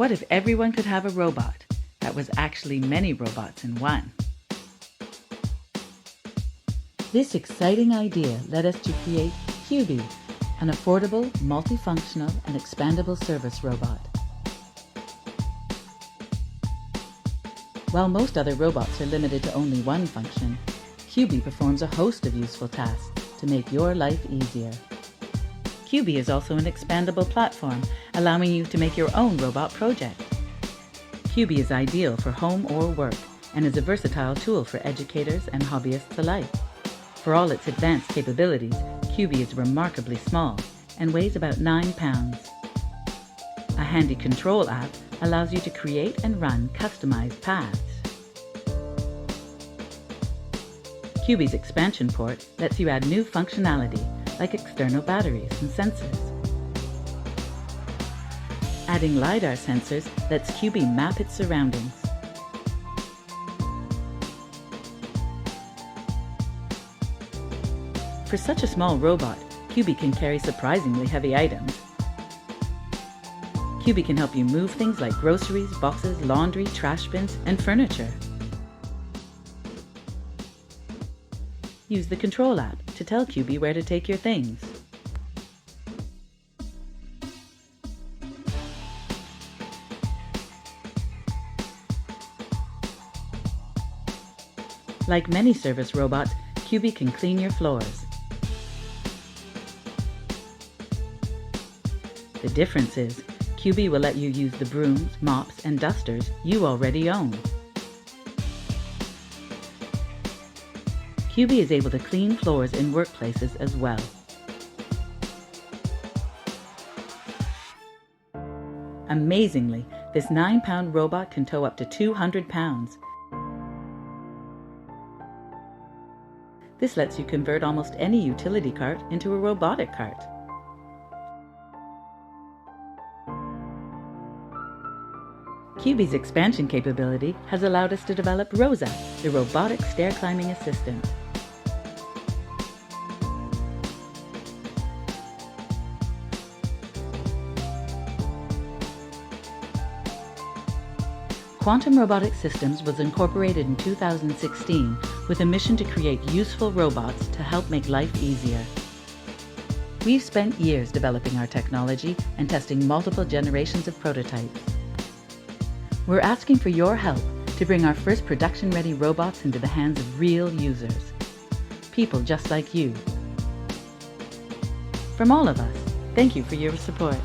What if everyone could have a robot that was actually many robots in one? This exciting idea led us to create QBii, an affordable, multifunctional, and expandable service robot. While most other robots are limited to only one function, QBii performs a host of useful tasks to make your life easier. QBii is also an expandable platform, allowing you to make your own robot project. QBii is ideal for home or work and is a versatile tool for educators and hobbyists alike. For all its advanced capabilities, QBii is remarkably small and weighs about 9 pounds. A handy control app allows you to create and run customized paths. QBii's expansion port lets you add new functionality like external batteries and sensors. Adding LiDAR sensors lets QBii map its surroundings. For such a small robot, QBii can carry surprisingly heavy items. QBii can help you move things like groceries, boxes, laundry, trash bins, and furniture. Use the control app to tell QBii where to take your things. Like many service robots, QBii can clean your floors. The difference is, QBii will let you use the brooms, mops, and dusters you already own. QBii is able to clean floors in workplaces as well. Amazingly, this 9-pound robot can tow up to 200 pounds. This lets you convert almost any utility cart into a robotic cart. QBii's expansion capability has allowed us to develop Rosa, the robotic stair-climbing assistant. Quantum Robotic Systems was incorporated in 2016 with a mission to create useful robots to help make life easier. We've spent years developing our technology and testing multiple generations of prototypes. We're asking for your help to bring our first production-ready robots into the hands of real users, people just like you. From all of us, thank you for your support.